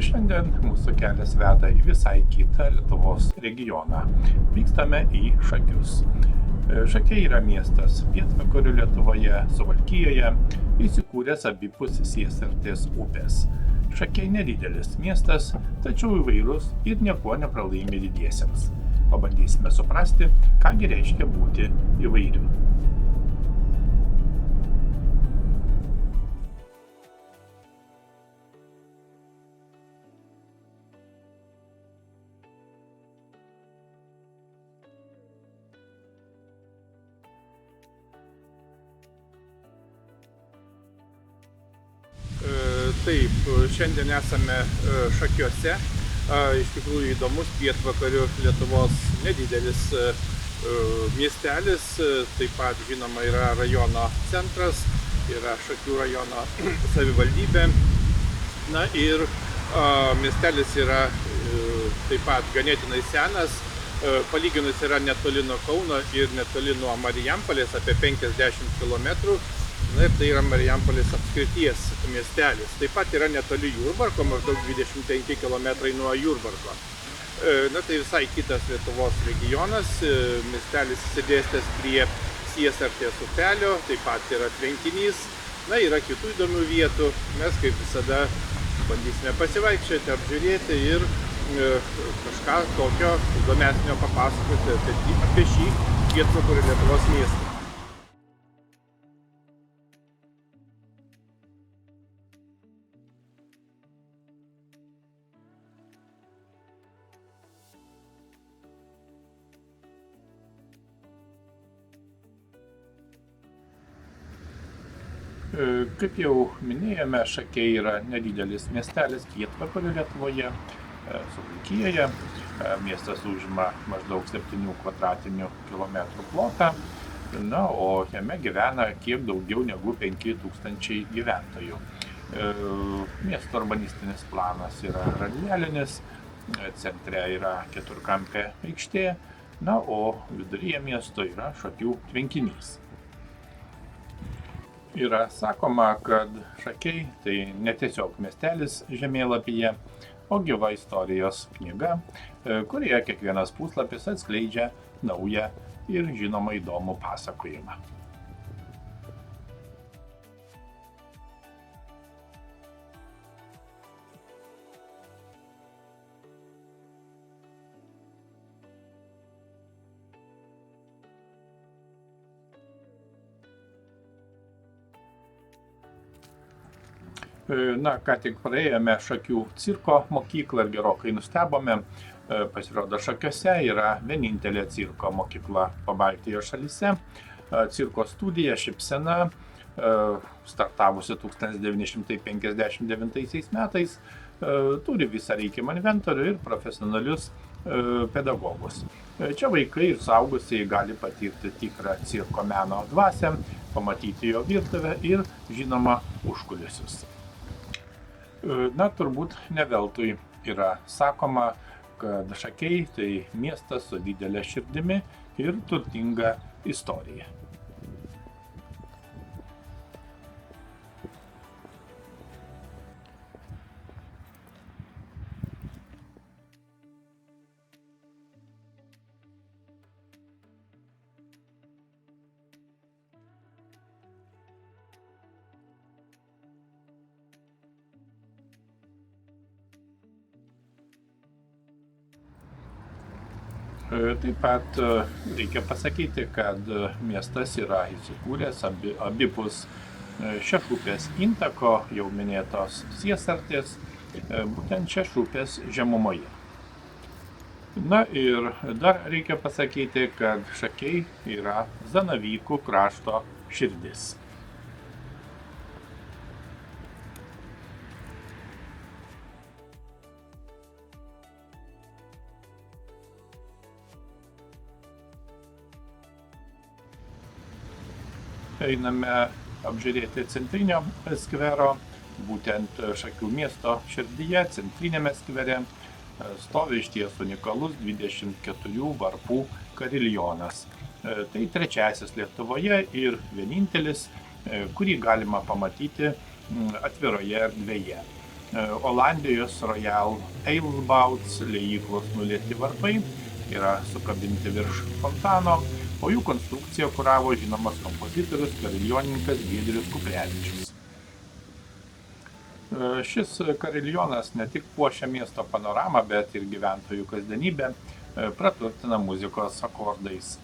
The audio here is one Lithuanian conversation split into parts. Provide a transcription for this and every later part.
Šiandien mūsų kelias veda į visai kitą Lietuvos regioną. Vykstame į Šakius. Šakiai yra miestas pietvakarių Lietuvoje, Suvalkijoje, įsikūręs abipus Siesartės upės. Šakiai nedidelis miestas, tačiau įvairus ir niekuo nepralaimi didiesiems. Pabandysime suprasti, kągi reiškia būti įvairiu. Taip, šiandien esame Šakiuose. Iš tikrųjų įdomus pietvakarių Lietuvos nedidelis miestelis. Taip pat, žinoma, yra rajono centras, yra Šakių rajono savivaldybė. Na ir miestelis yra taip pat ganėtinai senas. Palyginus yra netoli nuo Kauno ir netoli nuo Marijampolės, apie 50 km. Na ir tai yra Marijampolės apskrities miestelis. Taip pat yra netoli Jurbarko, maždaug 25 km nuo Jurbarko. Na tai visai kitas Lietuvos regionas. Miestelis įsidėstęs prie Siesartės upelio, taip pat yra tvenkinys. Na, yra kitų įdomių vietų. Mes kaip visada bandysime pasivaikščioti, apžiūrėti ir kažką tokio įdomesnio papasakoti apie šį pietvakarių Lietuvos miestą. Kaip jau minėjome, Šakiai yra nedidelis miestelis pietvakarių Lietuvoje, Suvalkijoje. Miestas užima maždaug 7 kvadratinių kilometrų plotą, na, o jame gyvena kiek daugiau negu 5000 gyventojų. Miesto urbanistinis planas yra radialinis, centre yra keturkampė aikštė, na, o viduryje miesto yra Šakių tvenkinys. Yra sakoma, kad Šakiai tai ne tiesiog miestelis žemėlapyje, o gyva istorijos knyga, kurioje kiekvienas puslapis atskleidžia naują ir žinoma įdomų pasakojimą. Na, ką tik praėjome Šakių cirko mokyklą ir gerokai nustebome. Pasirodo, Šakiuose yra vienintelė cirko mokykla Pabaltijos šalyse. Cirko studija Šypsena, startavusi 1959 metais, turi visą reikiamą inventorių ir profesionalius pedagogus. Čia vaikai ir suaugusieji gali patirti tikrą cirko meno dvasią, pamatyti jo virtuvę ir, žinoma, užkulisius. Na, turbūt ne veltui yra sakoma, kad Šakiai tai miestas su didelė širdimi ir turtinga istorija. Taip pat reikia pasakyti, kad miestas yra įsikūręs abipus Šešupės intako, jau minėtos Siesartės, būtent Šešupės žemumoje. Na ir dar reikia pasakyti, kad Šakiai yra Zanavykų krašto širdis. Einame apžiūrėti centrinio skvero, būtent Šakių miesto širdyje, centrinėme skvere, stovi išties unikalus 24 varpų kariljonas. Tai trečiasis Lietuvoje ir vienintelis, kurį galima pamatyti atviroje erdvėje. Olandijos Royal Eilsbouts liejyklos nulėti varpai yra sukabinti virš fontano, o jų konstrukciją kuravo žinomas kompozitorius kariljoninkas Giedrius Kuprevičius. Šis kariljonas ne tik puošia miesto panoramą, bet ir gyventojų kasdienybę praturtina muzikos akordais.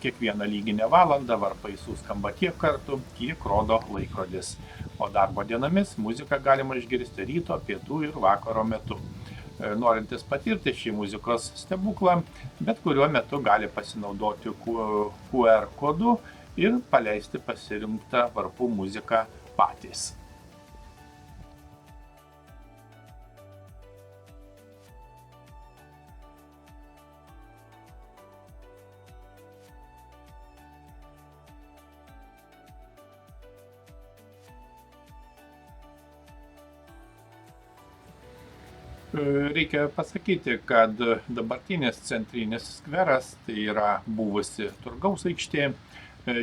Kiekvieną lyginę valandą varpai suskamba tiek kartų, kiek rodo laikrodis, o darbo dienomis muziką galima išgirsti ryto, pietų ir vakaro metu. Norintis patirti šį muzikos stebuklą, bet kuriuo metu gali pasinaudoti QR kodu ir paleisti pasirinktą varpų muziką patys. Reikia pasakyti, kad dabartinis centrinis skveras, tai yra buvusi Turgaus aikštė,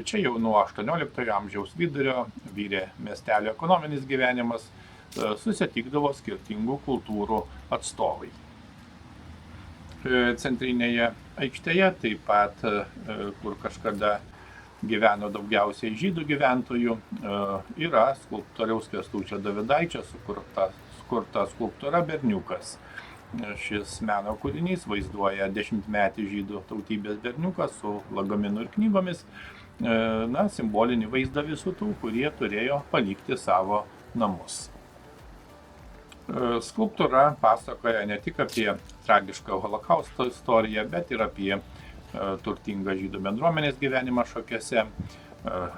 čia jau nuo 18 amžiaus vidurio vyrė miestelio ekonominis gyvenimas, susitikdavo skirtingų kultūrų atstovai. Centrinėje aikštėje taip pat, kur kažkada gyveno daugiausiai žydų gyventojų, yra skulptoriaus Kęstučio Davidaičio sukurta skulptūra Berniukas. Šis meno kūrinys vaizduoja 10-metį žydų tautybės berniuką su lagaminu ir knygomis, simbolinį vaizdą visų tų, kurie turėjo palikti savo namus. Skulptūra pasakoja ne tik apie tragišką holokausto istoriją, bet ir apie turtingą žydų bendruomenės gyvenimą Šakiuose.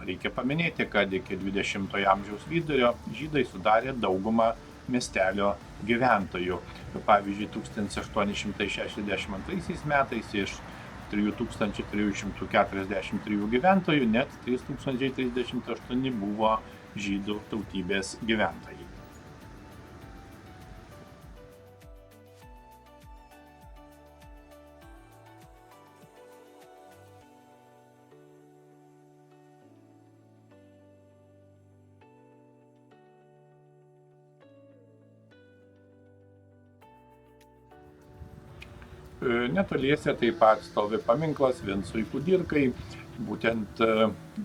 Reikia paminėti, kad iki 20-ojo amžiaus vidurio žydai sudarė daugumą miestelio gyventojų. Pavyzdžiui, 1862 metais iš 3343 gyventojų net 3038 buvo žydų tautybės gyventojai. Netoliese taip pat stovi paminklas Vincui Kudirkai. Būtent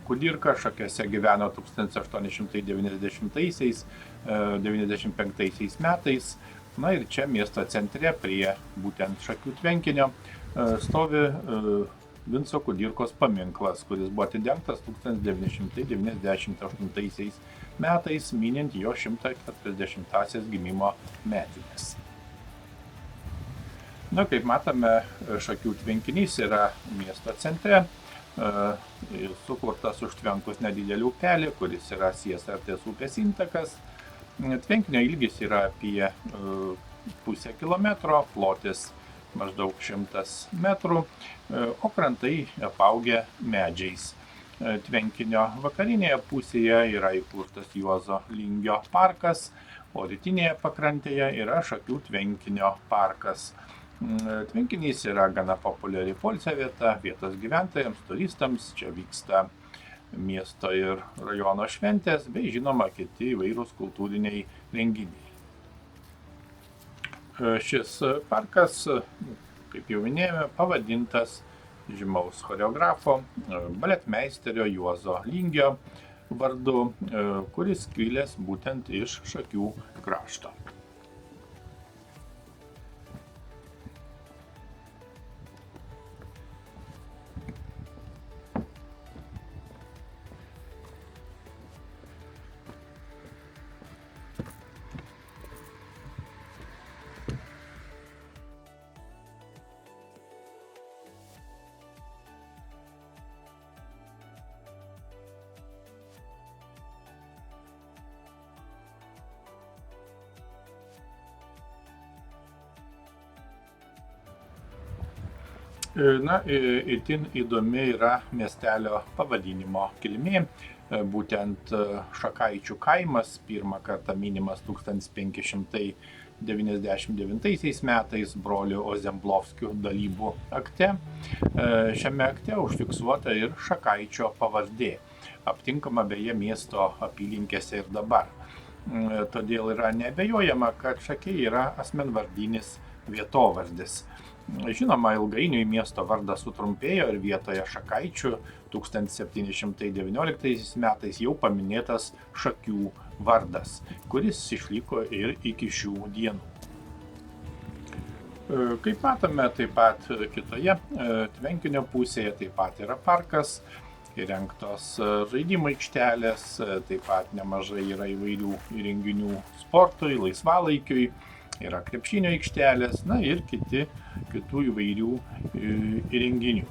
Kudirka Šakiuose gyveno 1890–95 metais. Na ir čia miesto centre prie būtent Šakių tvenkinio stovi Vinco Kudirkos paminklas, kuris buvo atidengtas 1998 metais, minint jo 140-asias gimimo metines. Na, kaip matome, Šakių tvenkinys yra miesto centre, sukurtas užtvenkus nedidelį upelį, kuris yra Siesartės upės intakas. Tvenkinio ilgis yra apie pusę kilometro, plotis maždaug 100 metrų, o krantai apaugę medžiais. Tvenkinio vakarinėje pusėje yra įkurtas Juozo Lingio parkas, o rytinėje pakrantėje yra Šakių tvenkinio parkas. Tvenkinys yra gana populiari poilsio vieta vietos gyventojams, turistams, čia vyksta miesto ir rajono šventės, bei žinoma kiti įvairūs kultūriniai renginiai. Šis parkas, kaip jau minėjome, pavadintas žymaus choreografo, baletmeisterio Juozo Lingio vardu, kuris kilęs būtent iš Šakių krašto. Na, itin įdomi yra miestelio pavadinimo kilmė. Būtent Šakaičių kaimas pirmą kartą minimas 1599 metais brolių Ozemblovskių dalybų akte. Šiame akte užfiksuota ir Šakaičio pavardė, aptinkama beje miesto apylinkėse ir dabar. Todėl yra neabejojama, kad Šakiai yra asmenvardinis vietovardis. Žinoma, ilgainiui miesto vardas sutrumpėjo ir vietoje Šakaičių 1719 metais jau paminėtas Šakių vardas, kuris išliko ir iki šių dienų. Kaip matome, taip pat kitoje tvenkinio pusėje taip pat yra parkas, įrengtos žaidimų aikštelės, taip pat nemažai yra įvairių įrenginių sportui, laisvalaikiui, yra krepšinio aikštelės, na ir kitų įvairių įrenginių.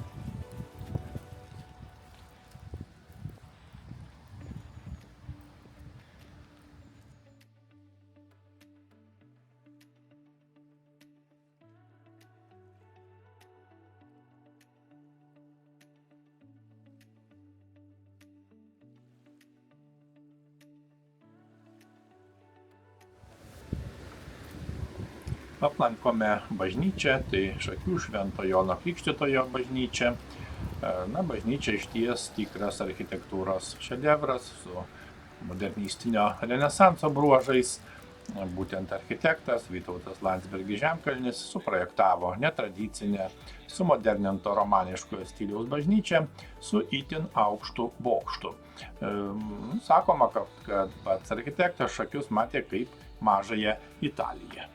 Aplankome bažnyčią, tai Šakių Švento Jono Krikštytojo bažnyčia. Na, bažnyčia išties tikras architektūros šedevras su modernistinio renesanso bruožais. Būtent architektas Vytautas Landsbergis Žemkalnis suprojektavo netradicinę, sumoderninto romaniškojo stiliaus bažnyčią su itin aukštu bokštu. Sakoma, kad pats architektas Šakius matė kaip mažąją Italiją.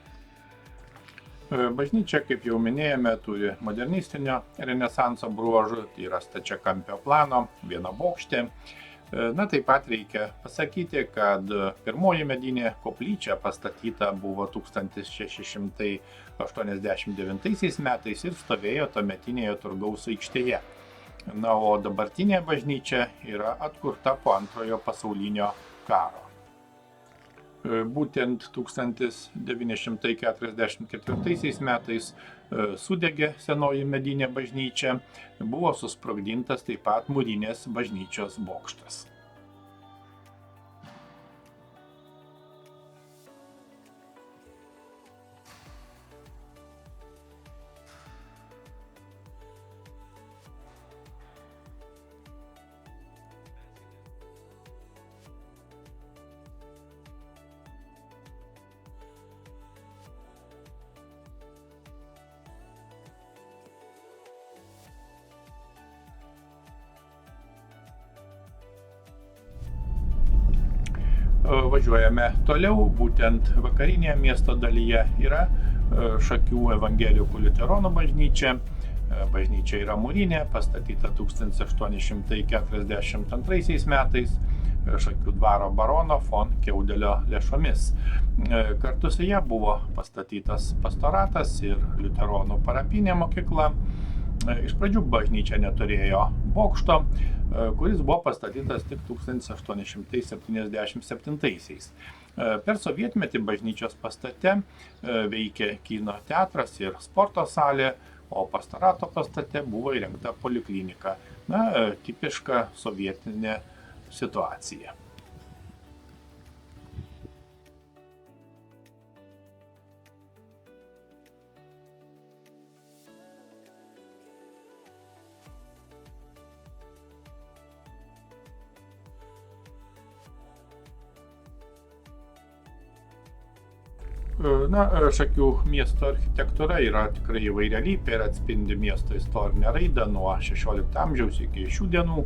Bažnyčia, kaip jau minėjome, turi modernistinio renesanso bruožų, tai yra stačiakampio plano, vienabokštė. Na, taip pat reikia pasakyti, kad pirmoji medinė koplyčia pastatyta buvo 1689 metais ir stovėjo tuometinėje turgaus aikštėje. Na, o dabartinė bažnyčia yra atkurta po Antrojo pasaulinio karo. Būtent 1944 metais sudegė senoji medinė bažnyčia, buvo susprogdintas taip pat mūrinės bažnyčios bokštas. Važiuojame toliau, būtent vakarinėje miesto dalyje yra Šakių evangelikų liuteronų bažnyčia. Bažnyčia yra mūrinė, pastatyta 1842 metais Šakių dvaro barono von Keudelio lėšomis. Kartu su ja buvo pastatytas pastoratas ir liuteronų parapinė mokykla. Iš pradžių bažnyčia neturėjo bokšto, kuris buvo pastatytas tik 1877. Per sovietmetį bažnyčios pastate veikė kino teatras ir sporto salė, o pastorato pastate buvo įrengta poliklinika. Na, tipiška sovietinė situacija. Na, Šakių miesto architektūra yra tikrai įvairialypė ir atspindi miesto istorinę raidą nuo 16 amžiaus iki šių dienų.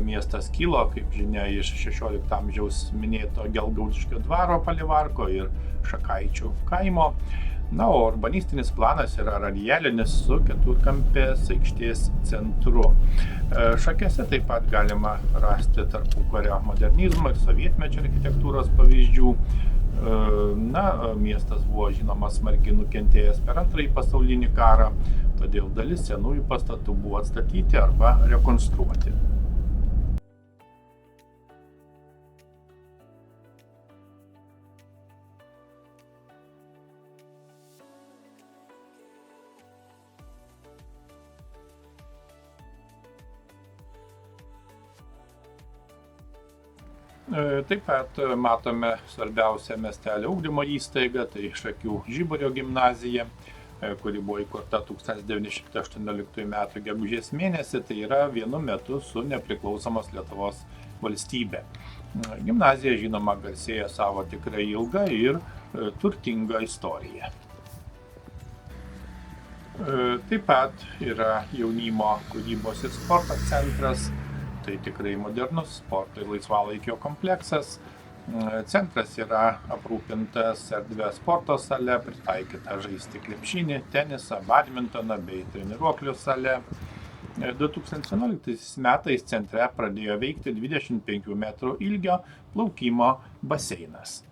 Miestas kilo, kaip žinia, iš 16 amžiaus minėto Gelgaudiškio dvaro palivarko ir Šakaičių kaimo. Na, o urbanistinis planas yra radialinis su keturkampės aikštės centru. Šakiuose taip pat galima rasti tarpukario modernizmo ir sovietmečio architektūros pavyzdžių. Na, miestas buvo žinomas smarkiai nukentėjęs per Antrąjį pasaulinį karą, todėl dalis senųjų pastatų buvo atstatyti arba rekonstruoti. Taip pat matome svarbiausią miestelio ugdymo įstaigą, tai Šakių Žiburio gimnazija, kuri buvo įkurta 1918 m. gegužės mėnesį, tai yra vienu metu su nepriklausomos Lietuvos valstybe. Gimnazija, žinoma, garsėja savo tikrai ilgą ir turtingą istoriją. Taip pat yra jaunimo kūrybos ir sporto centras, tai tikrai modernus sporto ir laisvalaikio kompleksas. Centras yra aprūpintas erdvė sporto sale, pritaikyta žaisti krepšinį, tenisą, badmintoną bei treniruoklių sale. 2011 metais centre pradėjo veikti 25 metrų ilgio plaukimo baseinas.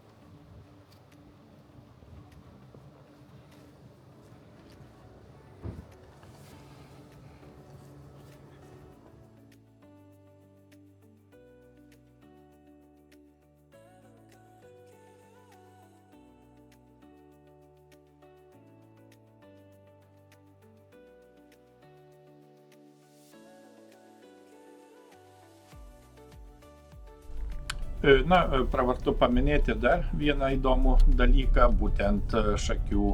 Pravartu paminėti dar vieną įdomų dalyką, būtent Šakių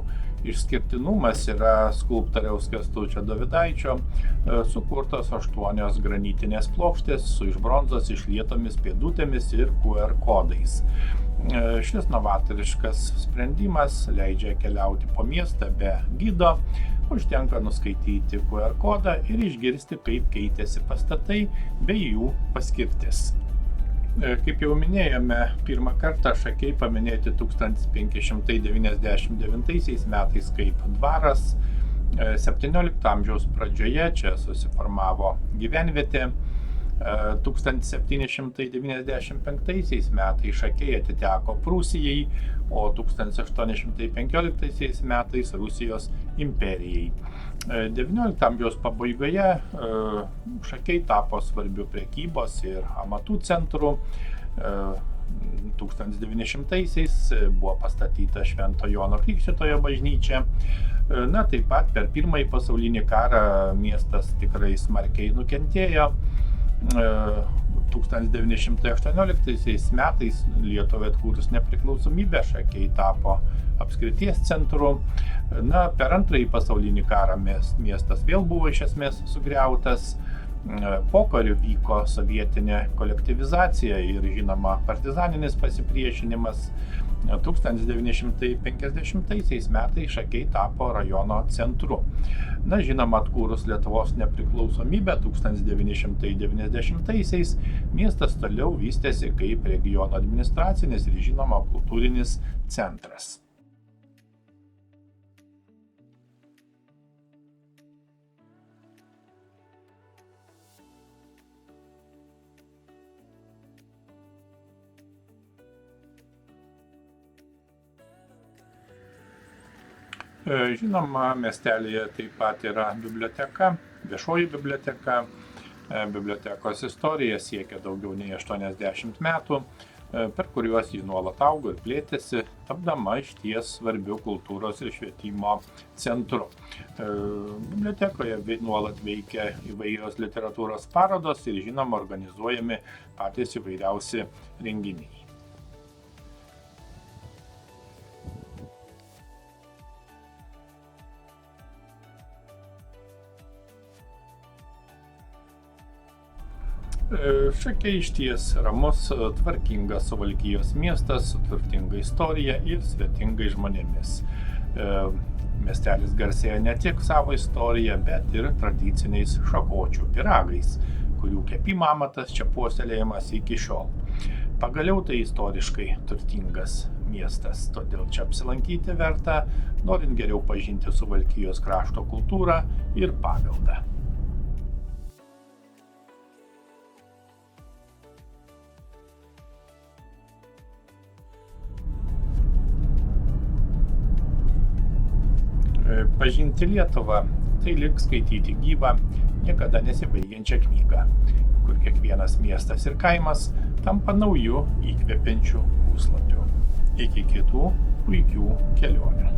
išskirtinumas yra skulptoriaus Kęstučio Dovydaičio sukurtos 8 granitinės plokštės su iš bronzos išlietomis pėdutėmis ir QR kodais. Šis novatoriškas sprendimas leidžia keliauti po miestą be gido, užtenka nuskaityti QR kodą ir išgirsti, kaip keitėsi pastatai bei jų paskirtis. Kaip jau minėjome, pirmą kartą Šakiai paminėti 1599 metais kaip dvaras. 17 amžiaus pradžioje čia susiformavo gyvenvietė. 1795 metais Šakiai atiteko Prūsijai, o 1815 metais Rusijos imperijai. 19 amžiaus pabaigoje Šakiai tapo svarbiu prekybos ir amatų centru. 1900-aisiais buvo pastatyta Švento Jono Krikštytojo bažnyčia. Taip pat per Pirmąjį pasaulinį karą miestas tikrai smarkiai nukentėjo. 1918 metais Lietuvai atkūrus nepriklausomybę Šakiai tapo apskrities centru. Per Antrąjį pasaulinį karą miestas vėl buvo iš esmės sugriautas. Pokariu vyko sovietinė kolektyvizacija ir, žinoma, partizaninis pasipriešinimas. 1950 metais Šakiai tapo rajono centru. Žinoma, atkūrus Lietuvos nepriklausomybę 1990-aisiais miestas toliau vystėsi kaip regiono administracinis ir, žinoma, kultūrinis centras. Žinoma, miestelyje taip pat yra biblioteka, viešoji biblioteka. Bibliotekos istorija siekia daugiau nei 80 metų, per kuriuos ji nuolat augo ir plėtėsi, tapdama išties svarbiu kultūros ir švietimo centru. Bibliotekoje nuolat veikia įvairios literatūros parodos ir, žinoma, organizuojami patys įvairiausi renginiai. Šakiai išties ramus, tvarkingas Suvalkijos miestas su turtinga istorija ir svetingais žmonėmis. Miestelis garsėja ne tik savo istoriją, bet ir tradiciniais šakočių pyragais, kurių kepimo amatas čia puoselėjamas iki šiol. Pagaliau tai istoriškai turtingas miestas, todėl čia apsilankyti verta, norint geriau pažinti Suvalkijos krašto kultūrą ir paveldą. Pažinti Lietuvą – tai lyg skaityti gyvą, niekada nesibaigiančią knygą, kur kiekvienas miestas ir kaimas tampa nauju įkvepiančiu puslapiu. Iki kitų puikių kelionių.